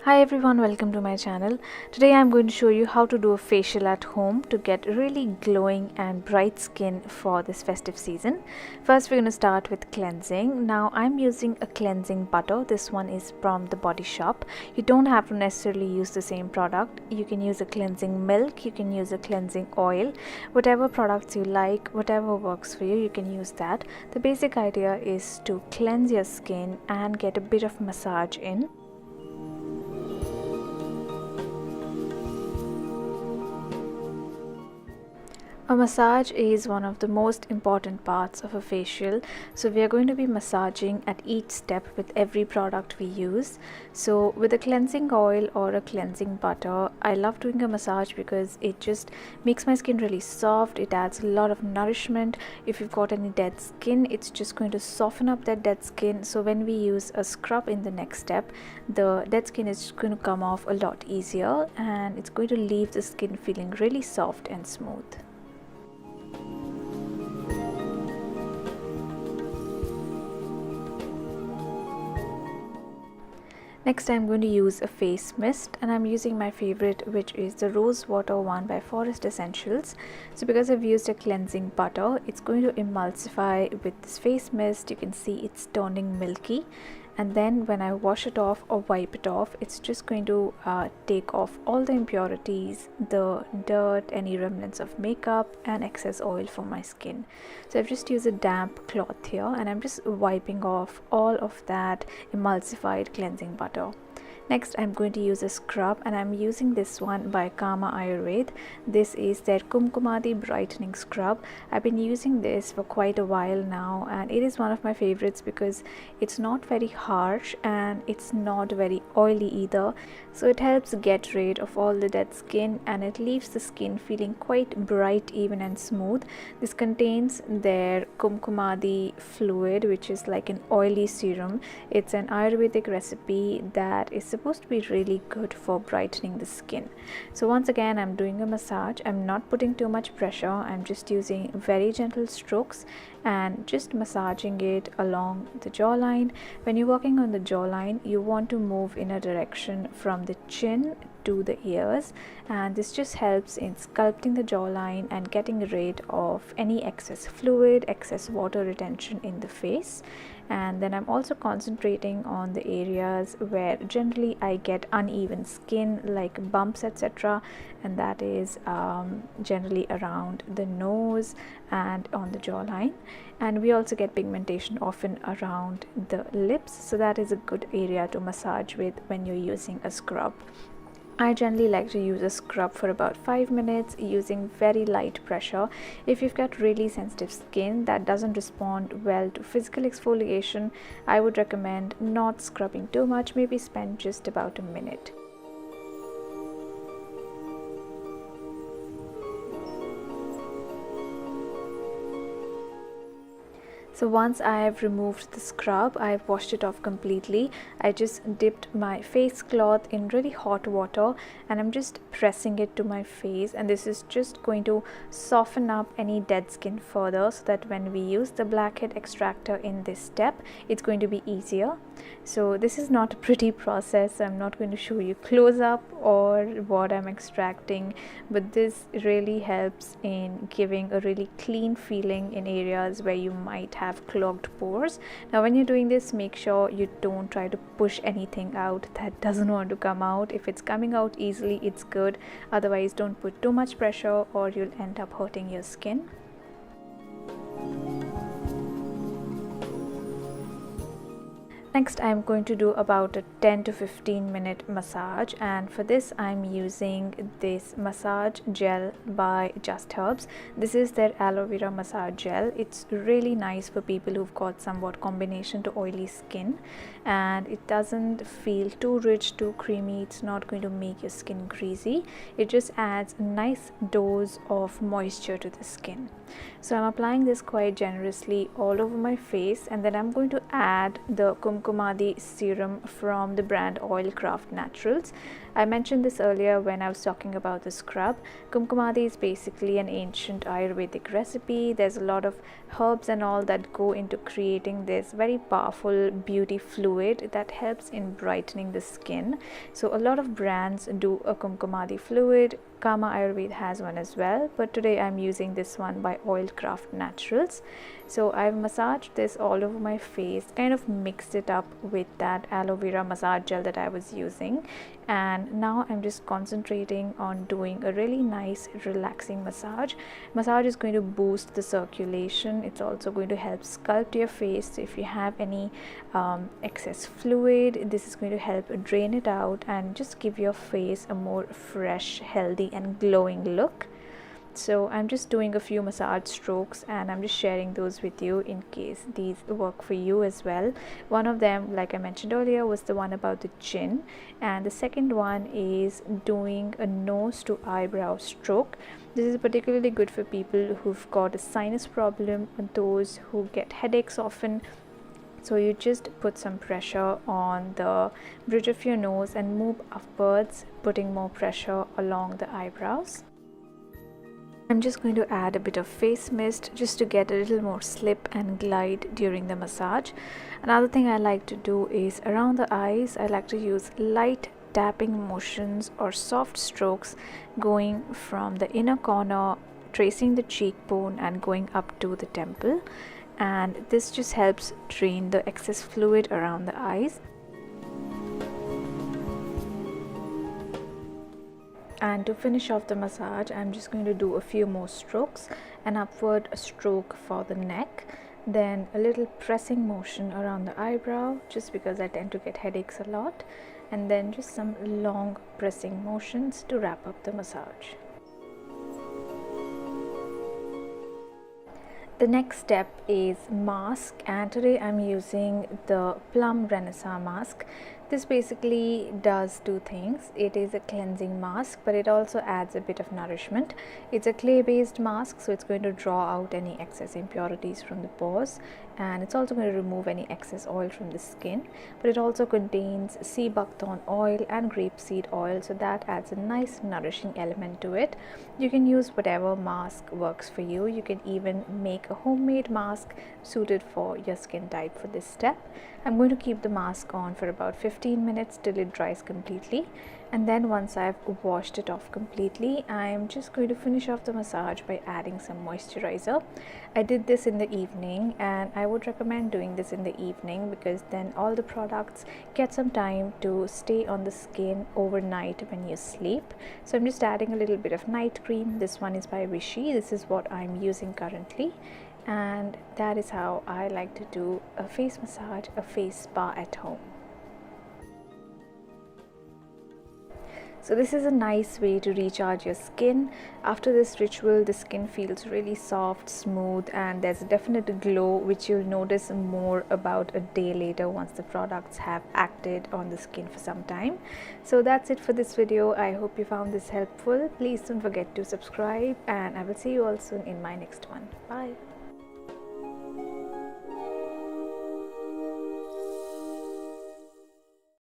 Hi everyone, welcome to my channel. Today I'm going to show you how to do a facial at home to get really glowing and bright skin for this festive season. First we're going to start with cleansing. Now I'm using a cleansing butter. This one is from the Body Shop. You don't have to necessarily use the same product. You can use a cleansing milk, you can use a cleansing oil, whatever products you like, whatever works for you, you can use that. The basic idea is to cleanse your skin and get a bit of massage in. A massage is one of the most important parts of a facial, so we are going to be massaging at each step with every product we use. So with a cleansing oil or a cleansing butter, I love doing a massage because it just makes my skin really soft. It adds a lot of nourishment. If you've got any dead skin, it's just going to soften up that dead skin, so when we use a scrub in the next step, the dead skin is going to come off a lot easier and it's going to leave the skin feeling really soft and smooth. Next I'm going to use a face mist, and I'm using my favorite, which is the Rose Water one by Forest Essentials. So because I've used a cleansing butter, it's going to emulsify with this face mist. You can see it's turning milky, and then when I wash it off or wipe it off, it's just going to take off all the impurities, the dirt, any remnants of makeup and excess oil from my skin. So I've just used a damp cloth here and I'm just wiping off all of that emulsified cleansing butter. Next I'm going to use a scrub, and I'm using this one by Kama Ayurved. This is their Kumkumadi brightening scrub. I've been using this for quite a while now, and it is one of my favorites because it's not very harsh and it's not very oily either. So it helps get rid of all the dead skin and it leaves the skin feeling quite bright, even and smooth. This contains their Kumkumadi fluid, which is like an oily serum. It's an Ayurvedic recipe that is supposed to be really good for brightening the skin. So once again I'm doing a massage. I'm not putting too much pressure. I'm just using very gentle strokes and just massaging it along the jawline. When you're working on the jawline, you want to move in a direction from the chin to the ears, and this just helps in sculpting the jawline and getting rid of any excess fluid, excess water retention in the face. And then I'm also concentrating on the areas where generally I get uneven skin, like bumps, etc., and that is generally around the nose and on the jawline. And we also get pigmentation often around the lips, so that is a good area to massage with when you're using a scrub. I generally like to use a scrub for about 5 minutes using very light pressure. If you've got really sensitive skin that doesn't respond well to physical exfoliation, I would recommend not scrubbing too much, maybe spend just about a minute. So once I have removed the scrub, I have washed it off completely. I just dipped my face cloth in really hot water and I'm just pressing it to my face, and this is just going to soften up any dead skin further, so that when we use the blackhead extractor in this step, it's going to be easier. So this is not a pretty process. I'm not going to show you close up or what I'm extracting, but this really helps in giving a really clean feeling in areas where you might have clogged pores. Now when you're doing this, make sure you don't try to push anything out that doesn't want to come out. If it's coming out easily, it's good. Otherwise, don't put too much pressure or you'll end up hurting your skin. Next I'm going to do about a 10 to 15 minute massage, and for this I'm using this massage gel by Just Herbs. This is their aloe vera massage gel. It's really nice for people who've got somewhat combination to oily skin, and it doesn't feel too rich, too creamy. It's not going to make your skin greasy. It just adds a nice dose of moisture to the skin. So I'm applying this quite generously all over my face, and then I'm going to add the Kumkumadi serum from the brand Oilcraft Naturals. I mentioned this earlier when I was talking about the scrub. Kumkumadi is basically an ancient Ayurvedic recipe. There's a lot of herbs and all that go into creating this very powerful beauty fluid that helps in brightening the skin. So a lot of brands do a Kumkumadi fluid. Kama Ayurveda has one as well, but today I'm using this one by Oilcraft Naturals. So I've massaged this all over my face, kind of mixed it up with that aloe vera massage gel that I was using, and now I'm just concentrating on doing a really nice relaxing massage. Massage is going to boost the circulation. It's also going to help sculpt your face. So if you have any excess fluid, this is going to help drain it out and just give your face a more fresh, healthy and glowing look. So I'm just doing a few massage strokes and I'm just sharing those with you in case these work for you as well. One of them, like I mentioned earlier, was the one about the chin, and the second one is doing a nose to eyebrow stroke. This is particularly good for people who've got a sinus problem and those who get headaches often. So you just put some pressure on the bridge of your nose and move upwards, putting more pressure along the eyebrows. I'm just going to add a bit of face mist just to get a little more slip and glide during the massage. Another thing I like to do is around the eyes, I like to use light tapping motions or soft strokes going from the inner corner, tracing the cheekbone and going up to the temple. And this just helps drain the excess fluid around the eyes. And to finish off the massage, I'm just going to do a few more strokes, an upward stroke for the neck, then a little pressing motion around the eyebrow, just because I tend to get headaches a lot, and then just some long pressing motions to wrap up the massage. The next step is mask, and today I'm using the Plum Renaissance mask. This basically does two things. It is a cleansing mask, but it also adds a bit of nourishment. It's a clay based mask, so it's going to draw out any excess impurities from the pores, and it's also going to remove any excess oil from the skin. But it also contains sea buckthorn oil and grapeseed oil, so that adds a nice nourishing element to it. You can use whatever mask works for you. You can even make a homemade mask suited for your skin type for this step. I'm going to keep the mask on for about 15 minutes till it dries completely, and then once I've washed it off completely, I'm just going to finish off the massage by adding some moisturizer. I did this in the evening, and I would recommend doing this in the evening because then all the products get some time to stay on the skin overnight when you sleep. So I'm just adding a little bit of night cream. This one is by Vichy. This is what I'm using currently. And that is how I like to do a face massage, a face spa at home. So this is a nice way to recharge your skin. After this ritual, the skin feels really soft, smooth, and there's a definite glow which you'll notice more about a day later once the products have acted on the skin for some time. So that's it for this video. I hope you found this helpful. Please don't forget to subscribe, and I will see you all soon in my next one. Bye.